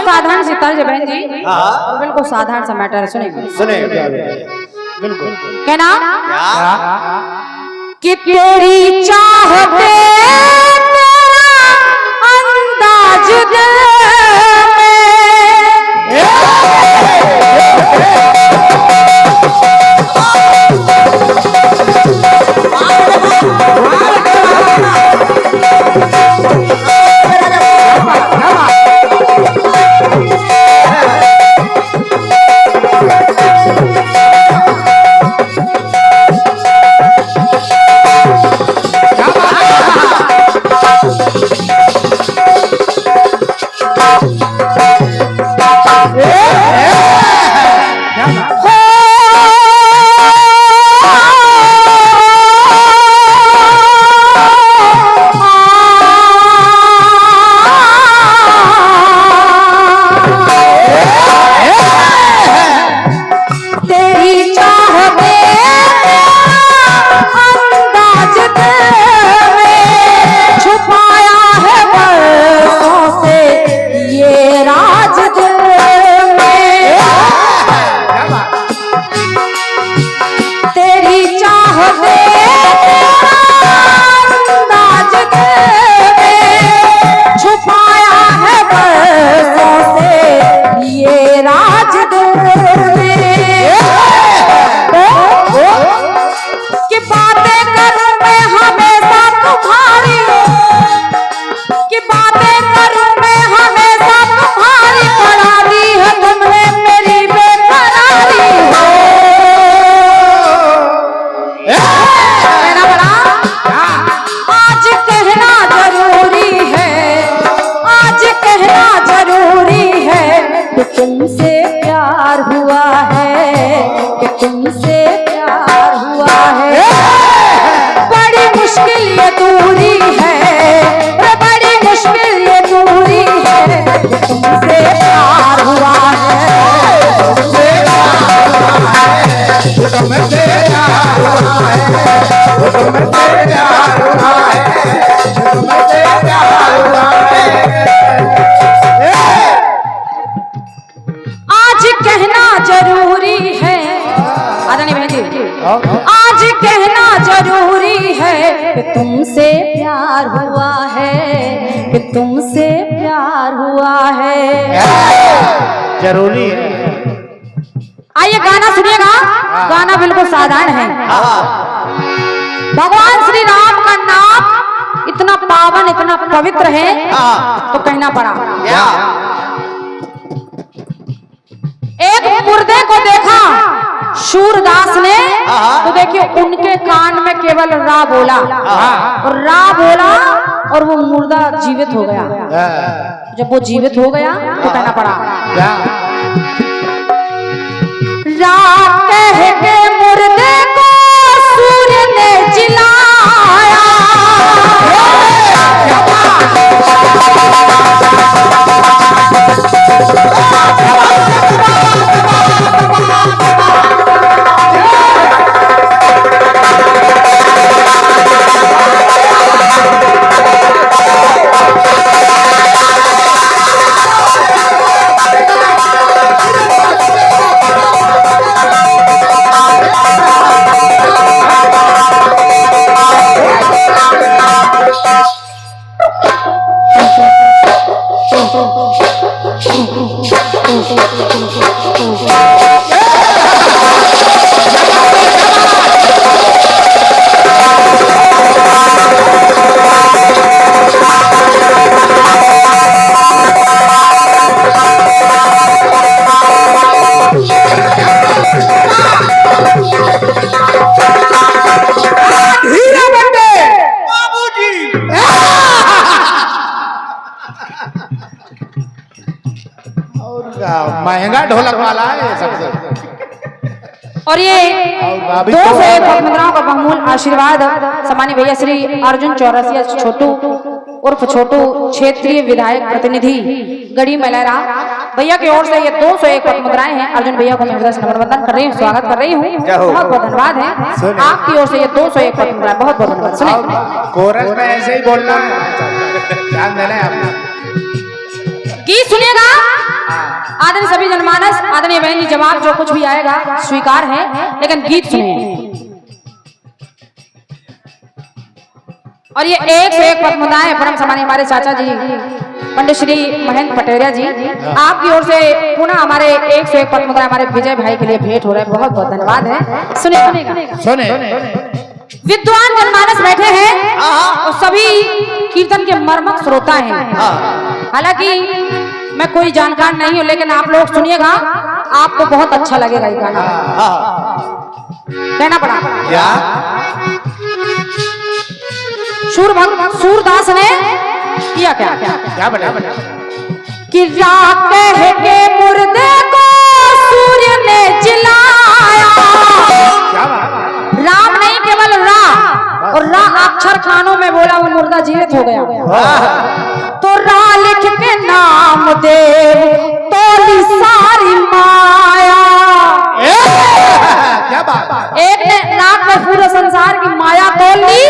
साधारण सी तर्ज बहन जी, बिल्कुल साधारण सा मैटर सुने बिल्कुल। कहना कि तेरी चाहते अंदाज दिल तुमसे प्यार हुआ है, कि तुमसे प्यार हुआ है। बड़ी मुश्किल ये दूरी है, बड़ी मुश्किल ये दूरी है, कि तुमसे प्यार हुआ है, तुमसे प्यार हुआ है, तुमसे प्यार हुआ है, तुमसे प्यार हुआ है, तुमसे प्यार हुआ है। आज कहना जरूरी है, आदरणीय बहन जी, आज कहना जरूरी है कि तुमसे प्यार हुआ है, कि तुमसे प्यार हुआ है। जरूरी है। आइए गाना सुनिएगा, गाना बिल्कुल साधारण है। भगवान श्री राम का नाम इतना पावन, इतना पवित्र है, तो कहना पड़ा। एक मुर्दे को देखा शूरदास ने, तो देखिए उनके कान में केवल रा बोला, और रा बोला और वो मुर्दा जीवित हो गया। जब वो जीवित हो गया तो कहना पड़ा, रा कह के मुर्दे को सूर्य ने जिलाया। महंगा ढोलक वाला है सबसे। और ये 201 मुद्राओं का बहुमूल्य आशीर्वाद सम्मानीय भैया श्री अर्जुन चौरसिया छोटू उर्फ छोटू क्षेत्रीय विधायक प्रतिनिधि गढ़ी मलेरा भैया की ओर से ये 201 मुद्राएं हैं। अर्जुन भैया को मैं हृदय से नमन कर रही हूँ, स्वागत कर रही हूँ, बहुत बहुत धन्यवाद है आपकी ओर से ये 201 मुद्राएं, बहुत बहुत धन्यवाद। सुने कोरस में ऐसे ही बोलना है, ध्यान देना है आपको। गीत सुनिएगा आदरणीय सभी जनमानस, आदरणीय बहन जी, जवाब जो कुछ भी आएगा स्वीकार है, लेकिन गीत सुनिए। और ये एक से एक पद्मदाएं परम सम्मानीय हमारे चाचा जी पंडित श्री महेंद्र पटेरिया जी, आपकी ओर से पुनः हमारे एक से एक पद्मदाएं हमारे विजय भाई के लिए भेंट हो रहे हैं। बहुत बहुत धन्यवाद है। सुने विद्वान जनमानस बैठे हैं और सभी कीर्तन के मर्मक श्रोता हैं। हालांकि मैं कोई जानकार नहीं हूं, लेकिन आप लोग सुनिएगा, आपको बहुत अच्छा लगेगा ये गाना। कहना पड़ा सूरदास ने किया क्या बना कि रात कह के मुर्दे को सूर्य ने जलाया। राम नहीं, केवल रा, और रा अक्षर खानों में बोला, वो मुर्दा जीवित हो गया। तो रा लिख के नाम देव तोली सारी माया। एक ने रात में पूरे संसार की माया तोल ली,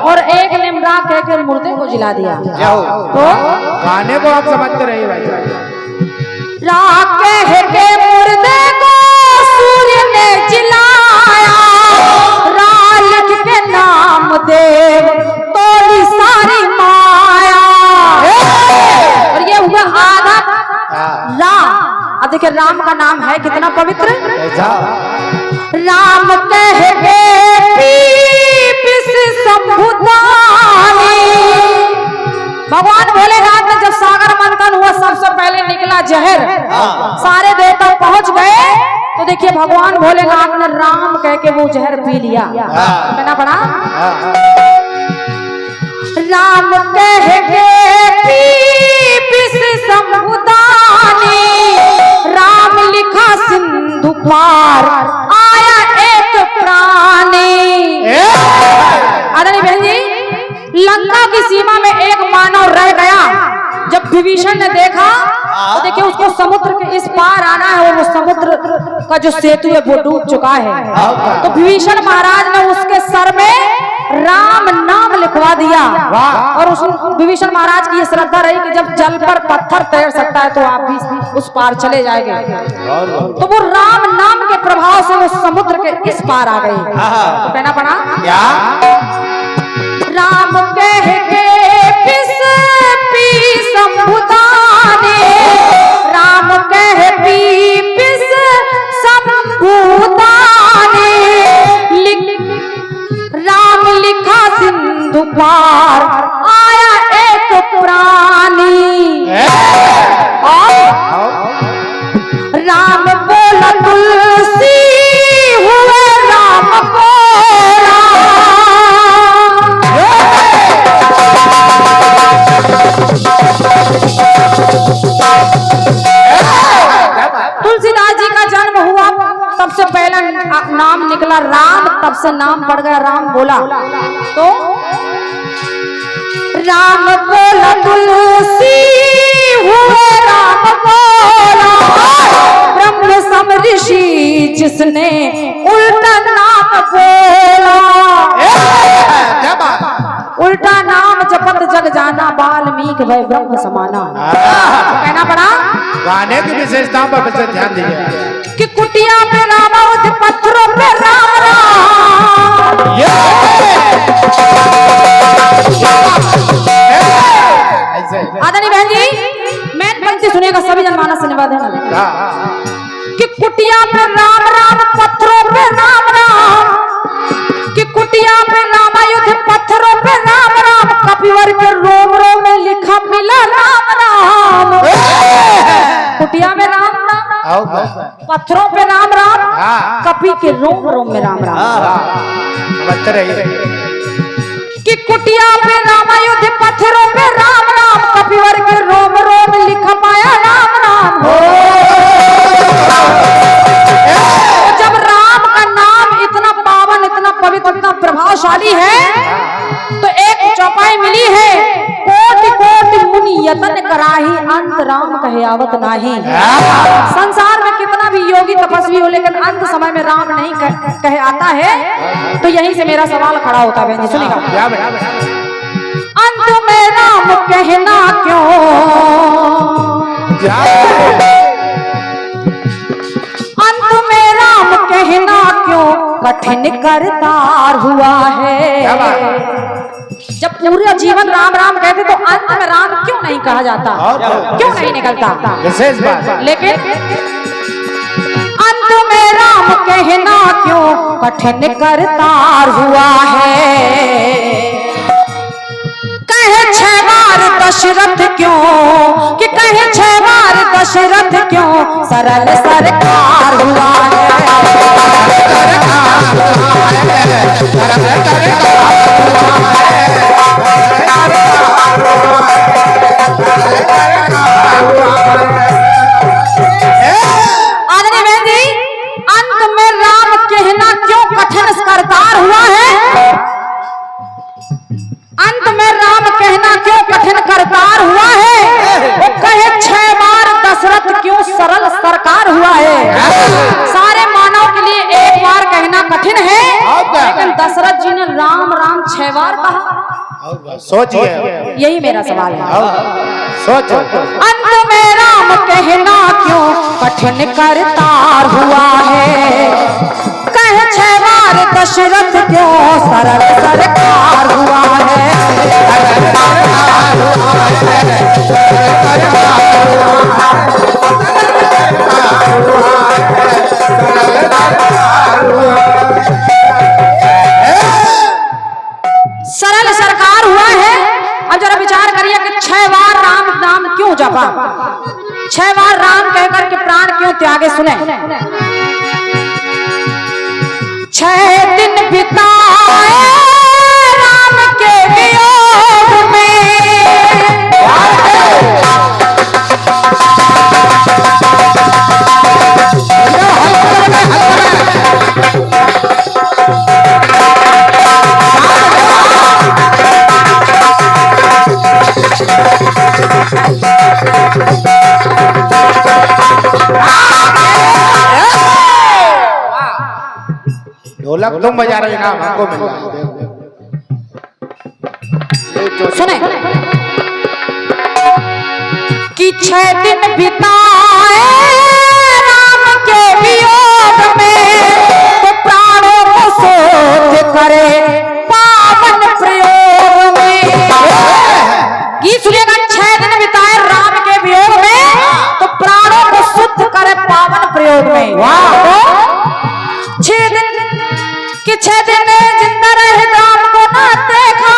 और एक ने रात कह के मुर्दे को जिला दिया। तो गाने को आप समझते रहिए भाई। रात कह के मुर्दे को सूर्य ने जिलाया, रा लिख के नाम देव तोली सारी माया। और ये हुआ आधा रा। अब देखिए, राम का नाम है कितना पवित्र। राम कह के भगवान भोलेनाथ ने जब सागर मंथन हुआ, सबसे पहले निकला जहर। सारे देवता पहुंच गए, तो देखिए भगवान भोलेनाथ ने राम कह के वो जहर पी लिया। कहना पड़ा राम कह के शंभुदानी, राम लिखा सिंधु पार आया एक प्राणी। आदरणीय बहन जी, लंका की सीमा में एक मानव रह गया। जब विभीषण ने देखा, तो देखिए उसको समुद्र के इस पार आना है, और वो समुद्र का जो सेतु है वो डूब चुका है। तो विभीषण महाराज ने उसके सर में राम नाम लिखवा दिया। और उस विभीषण महाराज की ये श्रद्धा रही कि जब जल पर पत्थर तैर सकता है, तो आप भी उस पार चले जाएंगे। तो वो राम नाम के प्रभाव से वो समुद्र के इस पार आ गए। तो कहना पड़ा क्या? राम कह के पी शंभुदानी, राम कह पी शंभुदानी, राम लिखा सिंधु पार आया एक प्राणी। राम बोला तुलसी हुए राम बोला। तुलसीदास जी का जन्म हुआ, सबसे पहला नाम निकला राम, तब से नाम पड़ गया राम बोला। तो राम बोला तुलसी हुए राम बोला, ब्रह्म सम ऋषि जिसने उल्टा नाम बोला। उल्टा नाम जपत जग जाना, वाल्मीकि भय ब्रह्म समाना। कहना पड़ा गाने की विशेषताओं पर विशेष ध्यान दीजिए कि कुटिया पे राम, पत्थरों पे राम राम। आदरणीय बहन जी, मैन पंक्ति सुनेगा, सभी जनमानस से निवेदन है कि कुटिया पे राम राम, पत्थरों पे राम राम। कि कुटिया पे रामायुध, पत्थरों पे राम राम, कपिवर के रोम रोम में लिखा मिला राम राम। कुटिया में राम राम, पत्थरों पे राम राम, कपि के रोम रोम में राम राम। कि कुटिया पे रामायुध, पत्थरों पे राम राम, कपिवर के रोम रोम में लिखा पाया राम राम। जब राम का नाम इतना पावन, इतना पवित्र, इतना प्रभावशाली है, तो एक चौपाई मिली है, कोटि कोटि मुनि यतन कराही, अंत राम कहे आवत नाही। संसार में कितना भी योगी तपस्वी हो, लेकिन अंत समय में राम नहीं कहे आता है। तो यहीं से मेरा सवाल खड़ा होता है, सुनिएगा। अंत में राम कहना क्यों, कठिन करतार हुआ क्या बात है। है? जब पूरा जीवन राम राम कहते तो अंत में राम क्यों नहीं कहा जाता, क्यों नहीं निकलता? विशेष बात है। लेकिन अंत में राम कहना क्यों कठिन करतार हुआ है। कहे 6 बार दशरथ क्यों, कि कहे 6 बार दशरथ क्यों सरल सरकार हुआ है। आदरणीय बहन जी, अंत में राम कहना क्यों कठिन करतार हुआ है। अंत में राम कहना क्यों कठिन करतार हुआ है। वो कहे 6 बार दशरथ क्यों सरल सरकार हुआ है। सारे मानव के लिए एक बार कहना कठिन है, लेकिन दशरथ जी ने राम राम 6 बार कहा। सोचिए, यही मेरा सवाल है। सोचो। अंत में राम कहना क्यों कठिन करतार हुआ है। कहे 6 बार दशरथ क्यों सरल सरकार हुआ है। सरल सरकार हुआ है। अब जरा विचार करिए कि 6 बार राम नाम क्यों जपा, 6 बार राम कहकर के प्राण क्यों त्यागे। सुने, 6 दिन बिताए राम के वियोग में। ढोलक तुम बजा रहे हो, नाम हमको मिल रहा है। सुने कि 6 दिन बिताए राम के वियोग में, तो प्राणों को शोध करे पावन प्रयोग में। गीत सुनिएगा, 6 दिन बिताए राम के वियोग में, तो प्राणों को शुद्ध करे पावन प्रयोग में। तो 6 दिन कि 6 दिन जिंदा रहे राम को ना देखा।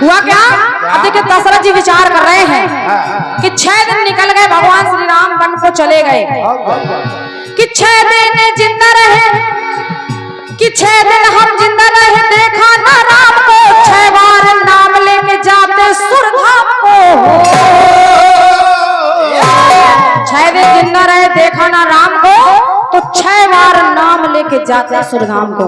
हुआ क्या? अब देखिए दशरथ जी विचार कर रहे हैं कि 6 दिन निकल गए, भगवान श्री राम वन को चले गए। कि 6 दिन जिंदा रहे, कि 6 दिन हम जिंदा रहे देखा ना राम को। 6 बार नाम लेके जाते सुरधाम को। 6 दिन जिंदा रहे देखा ना राम को, तो 6 बार नाम लेके जाते सुरधाम को।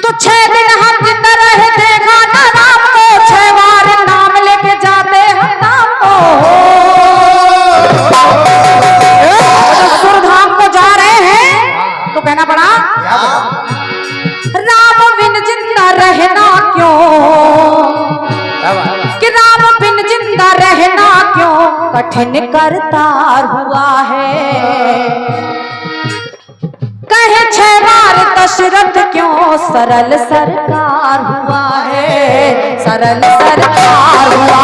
तो 6 दिन हम जिंदा रहे देखा ना राम को। 6 बार नाम लेके जाते हैं नाम को। तो सुरधाम को जा रहे हैं तो कहना पड़ा, राम बिन जिंदा रहना क्यों, कि राम बिन जिंदा रहना क्यों कठिन करतार हुआ है। कहे 6 बार दशरथ क्यों सरल सरकार हुआ है। सरल सरकार हुआ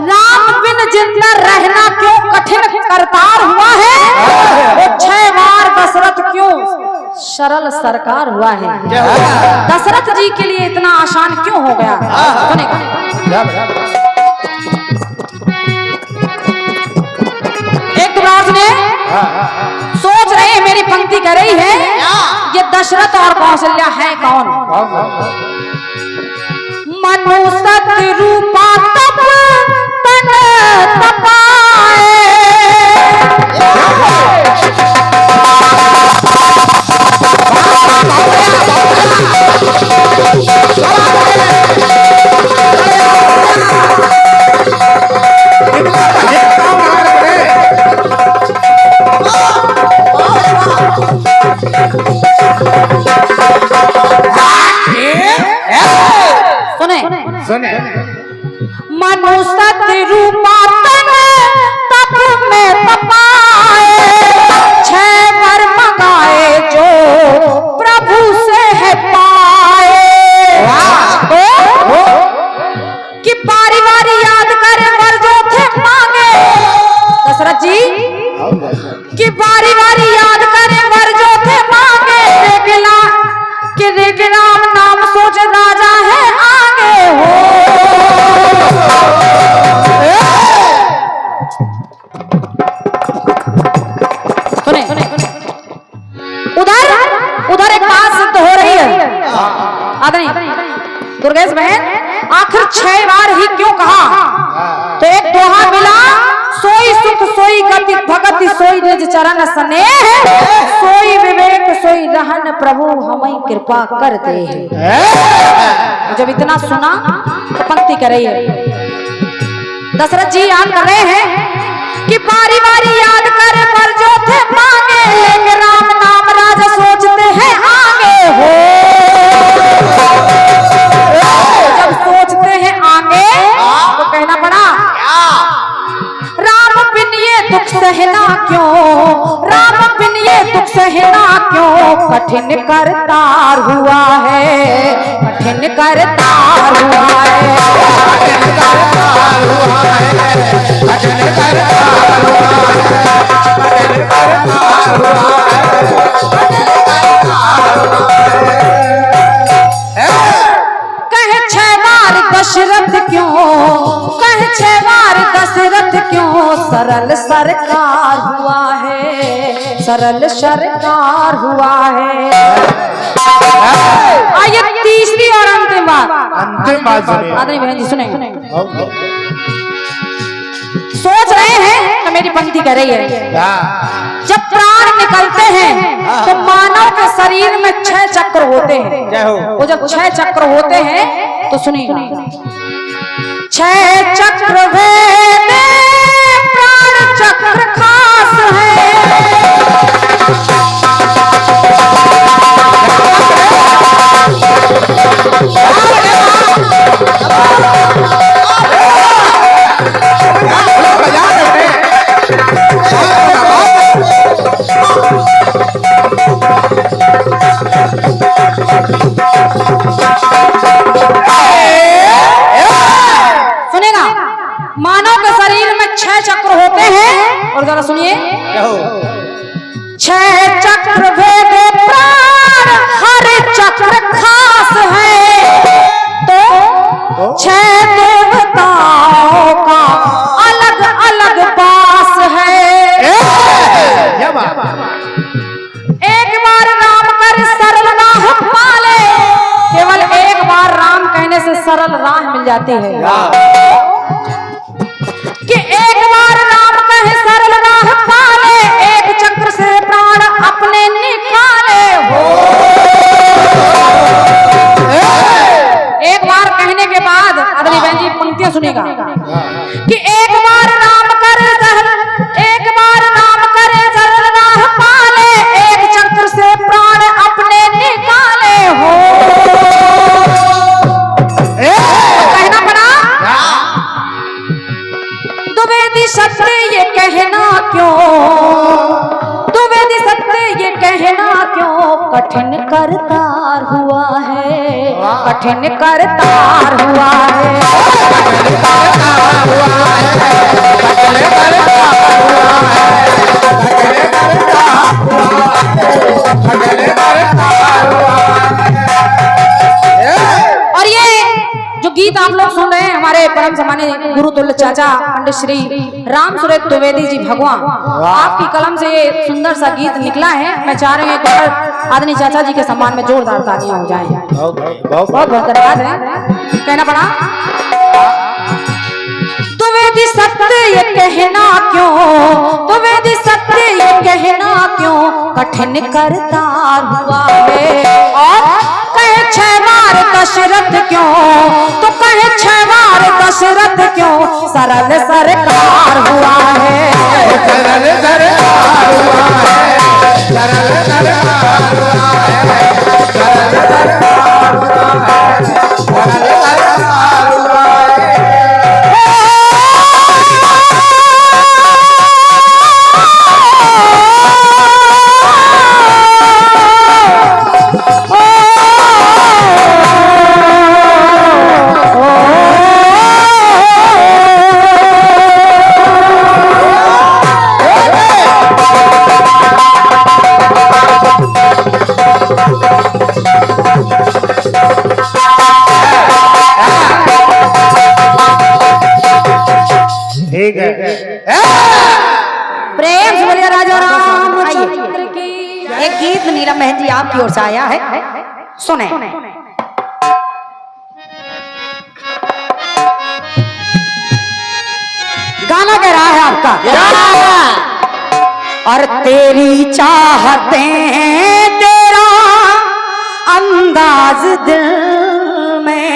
राम बिन जिंदा रहना क्यों कठिन करतार हुआ है। वो 6 बार दशरथ क्यों सरल सरकार हुआ है। दशरथ जी के लिए इतना आसान क्यों हो गया। एक राज ने सोच रहे हैं, मेरी पंक्ति कह रही है, ये दशरथ और कौशल्या है कौन। मनु सत्य रूपा तप तन तपाए। मनु सत्य रूपा तन तप में तपाए, 6 वर मंगाए जो प्रभु से है पाए। कि बारी बारी याद करे वर जो थे मांगे, दशरथ जी कि बारी बारी याद करे वर जो थे मांगे, कि राम नाम सोच राजा है आगे हो। सुने उधर एक बात सिद्ध हो रही है आदमी दुर्गेश बहन, आखिर 6 बार ही क्यों कहा? तो एक दोहा मिला, सोई सुख सोई गति भगति सोई निज चरण स्नेह, सोई विवेक सोई रहन प्रभु हमें कृपा कर दे। जब इतना सुना तो पंक्ति कर रही है, दशरथ जी याद कर रहे हैं कि बारी बारी याद कर पर जो थे मांगे, लेकिन राम नाम राजा सोचते हैं आगे हो। जब सोचते हैं आगे तो कहना पड़ा राम बिन ये दुख सहना क्यों, राम बिन ये दुख सहना क्यों, कठिन करतार हुआ है, कठिन करतार हुआ है, कठिन करतार हुआ है, कठिन करतार हुआ है, कठिन करतार हुआ है, कठिन करतार हुआ है। कहे 6 बार दशरथ क्यों, कहे 6 बार दशरथ क्यों, सरल सरकार हुआ है, सरल सरकार हुआ है। आइए तीसरी और अंतिम बात सुनिए। आदमी बहन जी सुने, सोच रहे हैं तो मेरी पंक्ति कर रही है। जब प्राण निकलते हैं तो मानव के शरीर में 6 चक्र होते हैं। वो जब 6 चक्र होते हैं तो सुनिए, 6 चक्र वेद प्राण चक्र खास है, सुनेगा मानव के शरीर में 6 चक्र होते हैं। और जरा सुनिए, 6 चक्र भेद प्राण हर चक्र खास है, तो 6 देवताओं का अलग अलग वास है। एक बार राम कर सरल राह पाले, केवल एक बार राम कहने से सरल राह मिल जाती है। कि एक बार राम कहे सरल राह पाले, एक चक्र से प्राण अपने निकाले हो। एक बार कहने के बाद आदमी बहन जी पंक्तियां सुनेगा कि एक बार राम करे एक बार राम करे सरल राह पाले, एक चक्र से प्राण अपने निकाले हो। कहना पड़ा द्विवेदी सत्य ये कहना क्यों, द्विवेदी सत्य ये कहना क्यों, कठिन करतार हुआ है, कठिन करतार हुआ है, कठिन करतार हुआ है, कठिन करतार हुआ है, कठिन करतार हुआ है, कठिन करतार हुआ है। और ये जो गीत आप लोग सुन रहे हैं हमारे परम सम्मानीय गुरु तुल्य चाचा पंडित श्री राम सूरज द्विवेदी जी भगवान, आपकी कलम से ये सुंदर सा गीत निकला है। मैं चाह रही हूँ आदरणीय चाचा जी के सम्मान में जोरदार तालियां हो जाएं। बहुत बहुत धन्यवाद है। कहना पड़ा द्विवेदी सत्य ये कहना क्यों, द्विवेदी सत्य ये कहना क्यों, कठिन करतार हुआ है। और कहे 6 बार दशरथ क्यों, तो कहे 6 बार दशरथ क्यों, सरल सरकार हुआ है, सरल सरकार हुआ है, सरल सरकार हुआ है, सरल सरकार हुआ है, सरल सरकार हुआ है। ठीक है। प्रेम से बोलिए राजा रामचंद्र की। एक गीत नीलम बहन जी आपकी ओर से आया है, सुने। गाना कह रहा है आपका और तेरी चाहते हैं तेरा अंदाज दिल में।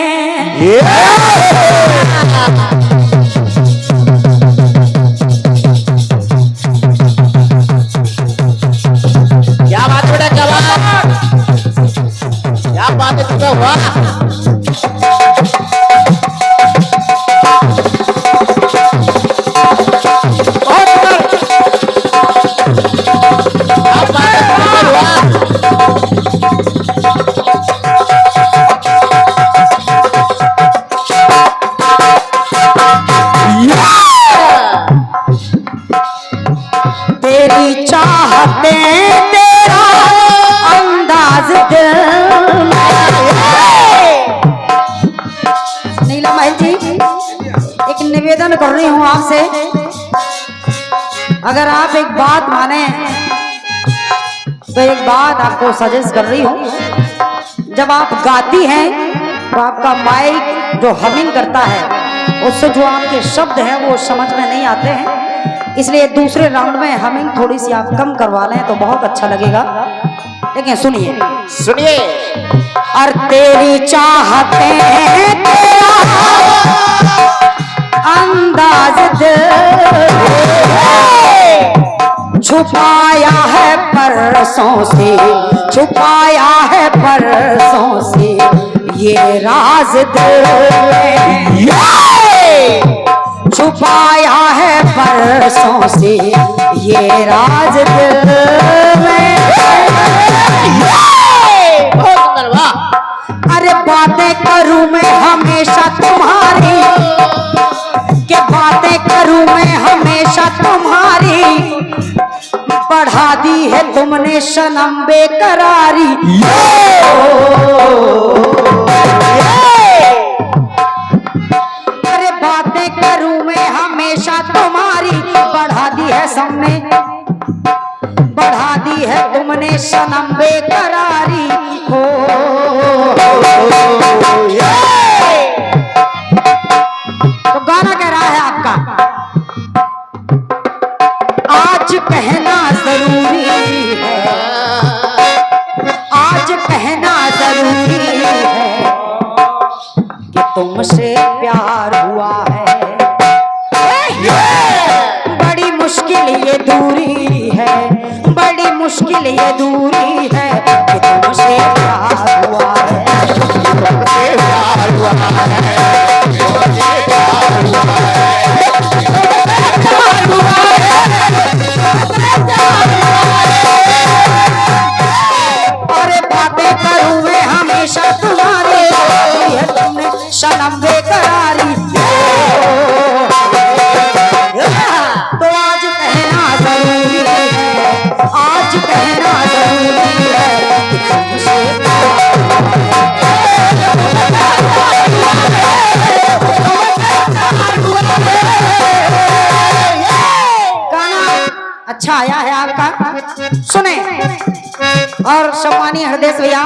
क्या बात बेटा, क्या बात है तुझे हुआ। तेरी चाहते तेरा अंदाज दिल में। नीला महल जी, एक निवेदन कर रही हूं आपसे, अगर आप एक बात माने तो एक बात आपको सजेस्ट कर रही हूं। जब आप गाती हैं तो आपका माइक जो हमिंग करता है उससे जो आपके शब्द हैं वो समझ में नहीं आते हैं, इसलिए दूसरे राउंड में हमिंग थोड़ी सी आप कम करवा लें तो बहुत अच्छा लगेगा। लेकिन सुनिए सुनिए। और तेरी चाहते हैं तेरा अंदाज दिल छुपाया है परसों से, छुपाया है परसों से ये राज दिल में। छुपाया है परसों से ये राज दिल में। बहुत सुंदर, वाह। अरे बातें करूं मैं हमेशा तुम्हारी, के बातें करूं मैं हमेशा तुम्हारी, बढ़ा दी है तुमने सनम बेकरारी। अरे बातें करूं मैं हमेशा तुम्हारी, बढ़ा दी है सबने, बढ़ा दी है तुमने सनम बेकरारी। हो तो गाना कह रहा है आपका, आज कहना जरूरी है, आज कहना जरूरी है कि तुमसे प्यार हुआ है। बड़ी मुश्किल ये दूरी है, बड़ी मुश्किल ये दूरी है कि तुमसे प्यार हुआ है। प्यार हुआ है, अरे बातें करूं मैं हमेशा तुम्हारे, है तुमने सनम बेकरारी। तो आज कहना जरूरी है, आज कहना जरूरी है कि तुमसे गाना अच्छा आया है आपका, सुने। और सम्मानीय हृदय भैया,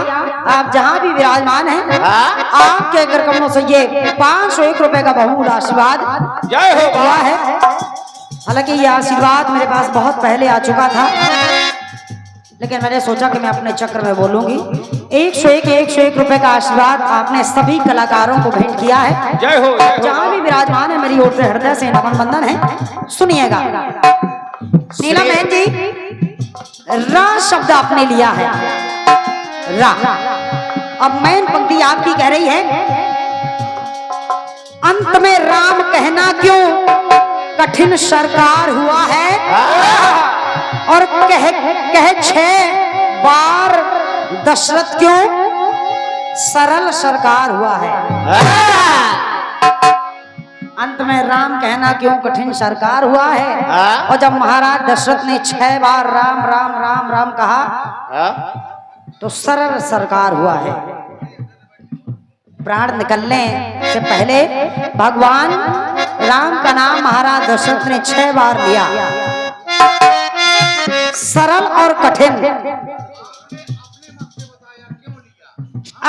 आप जहां भी विराजमान हैं, आपके घर कमलों से ये 501 रुपए का बहुमूल्य आशीर्वाद जय हो हुआ है। हालांकि ये आशीर्वाद मेरे पास बहुत पहले आ चुका था, लेकिन मैंने सोचा कि मैं अपने चक्र में बोलूंगी। 101 रुपए का आशीर्वाद आपने सभी कलाकारों को भेंट किया है। जय हो। जहां भी विराजमान है मेरी ओर से हृदय से नमन बंधन है। सुनिएगा नीलम बहन जी, रा शब्द आपने लिया है, रा। अब मैन पंक्ति आपकी कह रही है, अंत में राम कहना क्यों कठिन सरकार हुआ है, और कहे 6 बार दशरथ क्यों सरल सरकार हुआ है। अंत में राम कहना क्यों कठिन सरकार हुआ है, और जब महाराज दशरथ ने 6 बार राम राम राम राम कहा तो सरल सरकार हुआ है। प्राण निकलने से पहले भगवान राम का नाम महाराज दशरथ ने 6 बार लिया। सरल और कठिन।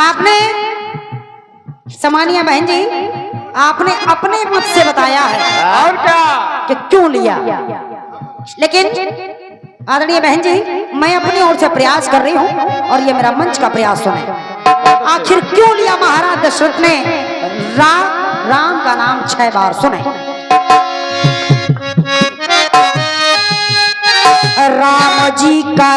आपने समानिया बहन जी, आपने अपने मुख से बताया है और क्या कि क्यों लिया, लेकिन आदरणीय बहन जी, मैं अपनी ओर से प्रयास कर रही हूं और ये मेरा मंच का प्रयास सुने। आखिर क्यों लिया महाराज दशरथ ने राम का नाम 6 बार? सुने। राम जी का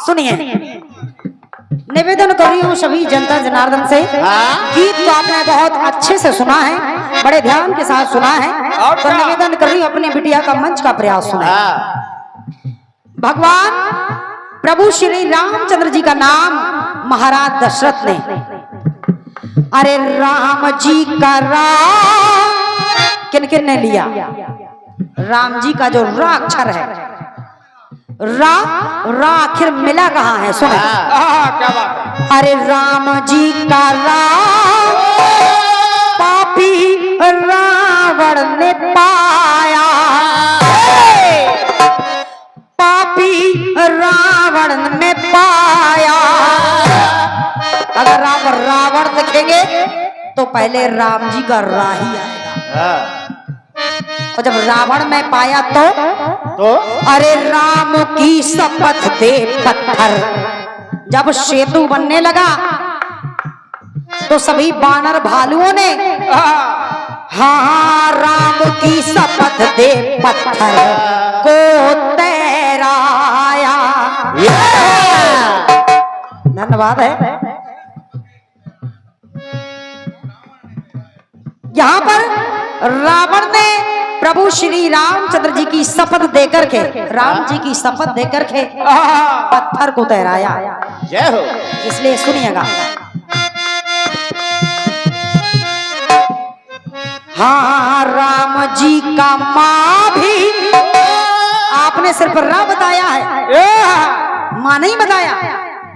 सुनिए, निवेदन कर रही हूँ सभी जनता जनार्दन से। गीत तो आपने बहुत अच्छे से सुना है, बड़े ध्यान के साथ सुना है, तो निवेदन कर रही हूँ अपनी बिटिया का मंच का प्रयास सुना। भगवान प्रभु श्री रामचंद्र जी का नाम महाराज दशरथ ने, अरे राम जी का किन किन ने लिया? राम जी का जो रा अक्षर है, रा आखिर मिला कहाँ है? सुनो। क्या बात है? अरे राम जी का पापी रावण ने पाया, पापी रावण ने पाया। अगर आप रावण लिखेंगे तो पहले राम जी का रा ही आएगा, और जब रावण में पाया तो अरे राम की शपथ दे पत्थर। जब सेतु बनने लगा तो सभी बानर भालुओं ने हाँ राम की शपथ दे पत्थर को तैराया। धन्यवाद है। यहाँ पर रावण ने प्रभु श्री रामचंद्र जी की शपथ देकर के, राम जी की शपथ देकर के पत्थर को तैराया। जय हो। इसलिए सुनिएगा। हाँ राम जी का माँ भी, आपने सिर्फ रा बताया है, माँ नहीं बताया,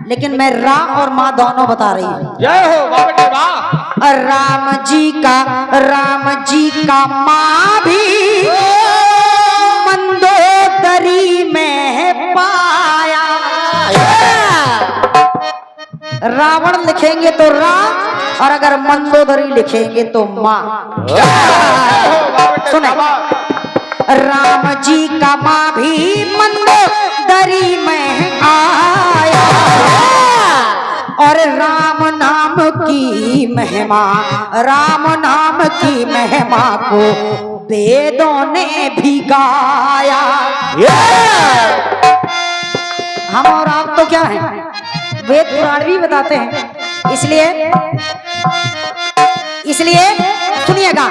लेकिन मैं रा और माँ दोनों बता रही हूँ। जय हो बाबा वाह। राम जी का माँ भी मंदोदरी में पाया। रावण लिखेंगे तो रा, और अगर मंदोदरी लिखेंगे तो माँ। सुने, राम जी का माँ भी मंदोदरी में आया, और राम नाम की महिमा, राम नाम की महिमा को वेदों ने भी गाया। हम और आप तो क्या है, वेद पुराण भी बताते हैं। इसलिए सुनिएगा।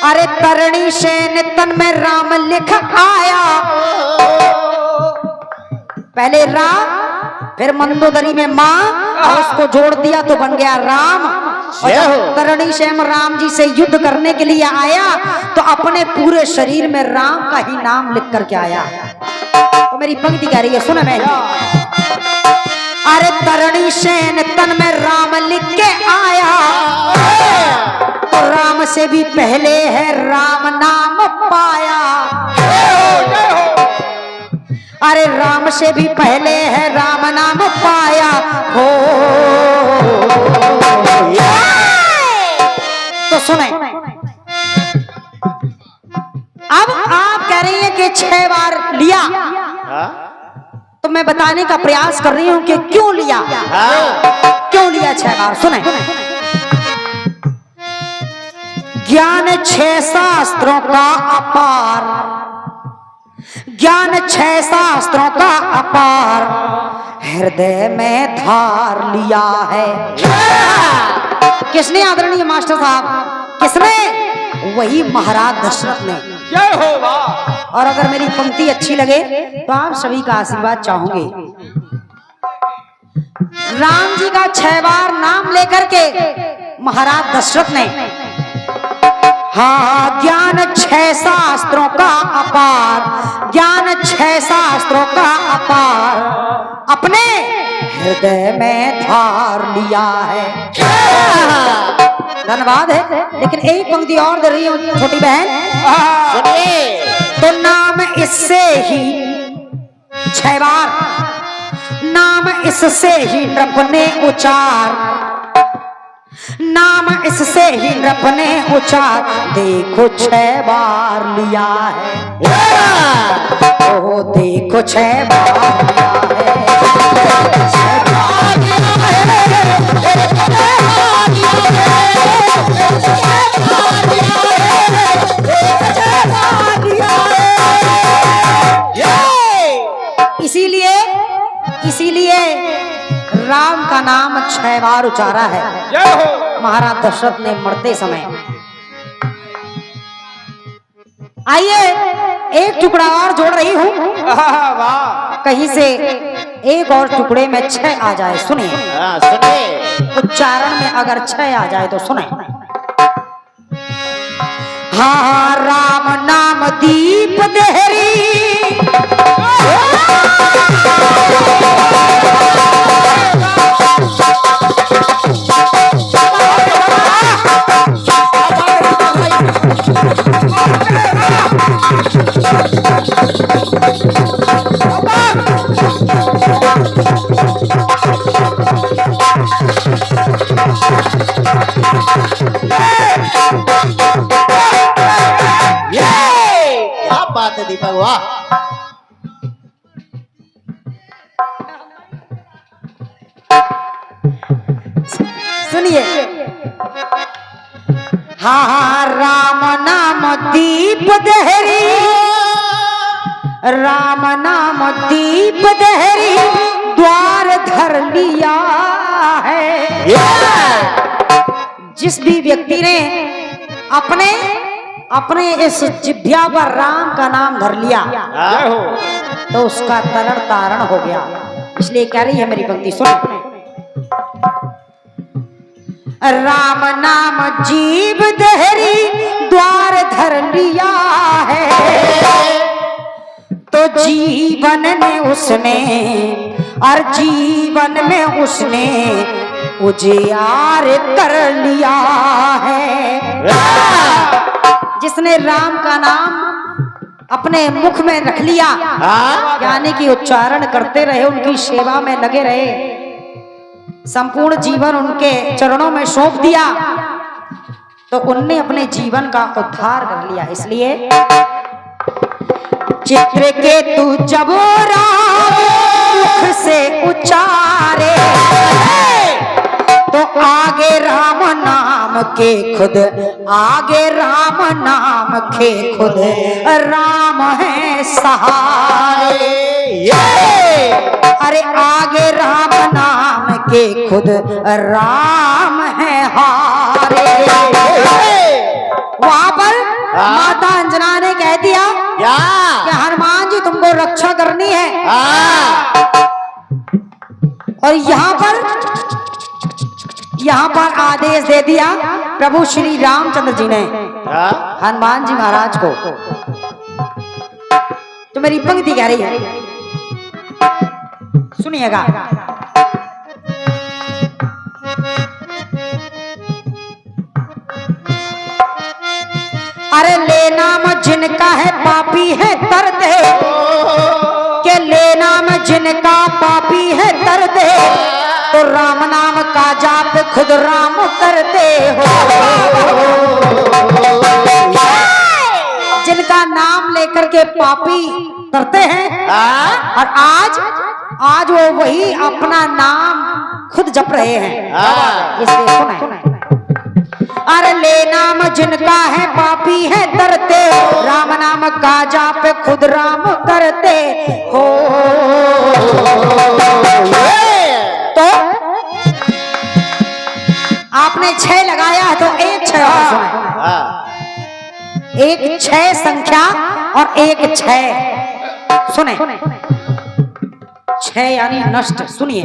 अरे तरणी सेन तन में राम लिख आया, पहले रा, फिर मंदोदरी में माँ, और उसको जोड़ दिया तो बन गया राम। और जब तरणी श्याम राम जी से युद्ध करने के लिए आया तो अपने पूरे शरीर में राम का ही नाम लिख करके आया। तो मेरी पंक्ति कह रही है, सुन मैं। अरे तरणी सेन तन में राम लिख के आया, तो राम से भी पहले है राम नाम पाया। अरे राम से भी पहले है राम नाम पाया हो। तो सुने, अब आप कह रही हैं कि 6 बार लिया, तो मैं बताने का प्रयास कर रही हूं कि क्यों लिया, क्यों लिया 6 बार। सुने, ज्ञान 6 शास्त्रों का अपार, ज्ञान 6 शास्त्रों का अपार हृदय में धार लिया है। किसने आदरणीय मास्टर साहब, किसने? वही महाराज दशरथ ने। जय हो वाह। और अगर मेरी पंक्ति अच्छी लगे तो आप सभी का आशीर्वाद चाहूंगे। राम जी का 6 बार नाम लेकर के महाराज दशरथ ने, हाँ, ज्ञान 6 शास्त्रों का अपार, ज्ञान 6 शास्त्रों का अपार अपने हृदय में धार लिया है। धन्यवाद है। लेकिन एक पंक्ति और दे रही है छोटी बहन, सुनिए। तो नाम इससे ही 6 बार, नाम इससे ही नृप ने उचार, नाम इससे ही नृप ने उचार, देखो 6 बार लिया है। ओ देखो 6 बार लिया है, 6 बार लिया है। इसीलिए राम का नाम 6 बार उचारा है जय हो महाराज दशरथ ने मरते समय। आइए एक टुकड़ा और जोड़ रही हूँ, वाह। कहीं से एक और टुकड़े में 6 आ जाए। सुनिए, सुनिए। उच्चारण में अगर 6 आ जाए तो सुने। हाँ, राम नाम दीप देहरी, क्या बात है दीपक, वाह। सुनिए, हाँ हाँ, राम नाम दीप दहरी, राम नाम दीप दहरी, द्वार धर लिया है। जिस भी व्यक्ति ने अपने अपने इस जिह्वा पर राम का नाम धर लिया जय हो। तो उसका तरण तारण हो गया। इसलिए कह रही है मेरी पंक्ति, सुन। राम नाम जीव दहरी, द्वार धर लिया है, तो जीवन ने उसने, और जीवन में उसने उजियार कर लिया है। जिसने राम का नाम अपने मुख में रख लिया, यानी कि उच्चारण करते रहे, उनकी सेवा में लगे रहे, संपूर्ण जीवन उनके चरणों में सौंप दिया, तो उनने अपने जीवन का उद्धार कर लिया। इसलिए चित्र के तू जब राम मुख से उच्चारे, तो आगे राम नाम के खुद, आगे राम नाम के खुद राम है सहारे। अरे आगे राम नाम के खुद राम है हारे। वहां पर माता अंजना ने कह दिया कि हनुमान जी तुमको रक्षा करनी है, और यहाँ पर आदेश दे दिया प्रभु श्री रामचंद्र जी ने हनुमान जी महाराज को। तो मेरी पंक्ति कह रही है, सुनिएगा। अरे ले नाम जिनका है पापी है तर दे, के ले नाम जिनका पापी है तर दे, तो राम नाम का जाप खुद राम करते हो। जिनका नाम लेकर के पापी करते हैं, और आज वो वही अपना नाम खुद जप रहे हैं। इसलिए सुने, अरे ले नाम जिनका है पापी है डरते, राम नाम का जाप खुद राम करते हो। आपने 6 लगाया है तो एक 6 और सुने। हाँ एक 6 संख्या और एक 6 सुने। 6 यानी नष्ट। सुनिए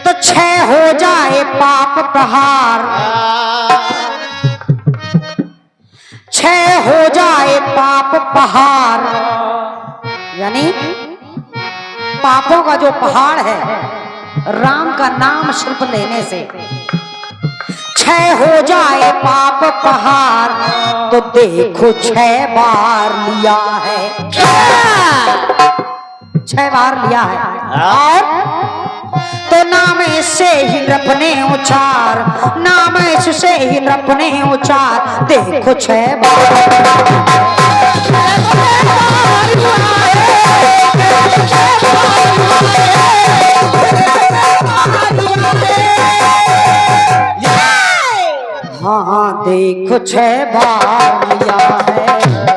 तो 6 हो जाए पाप प्रहार, 6 हो जाए पाप प्रहार, यानी पापों का जो पहाड़ है राम का नाम शिल्प लेने से 6 हो जाए पाप प्रहार। तो देखो 6 बार लिया है, 6 बार लिया है। और तो नाम से ही नृप ने उचार, नाम से ही नृप ने उचार। देखो 6 बार हाँ देखो 6 बार लिया है।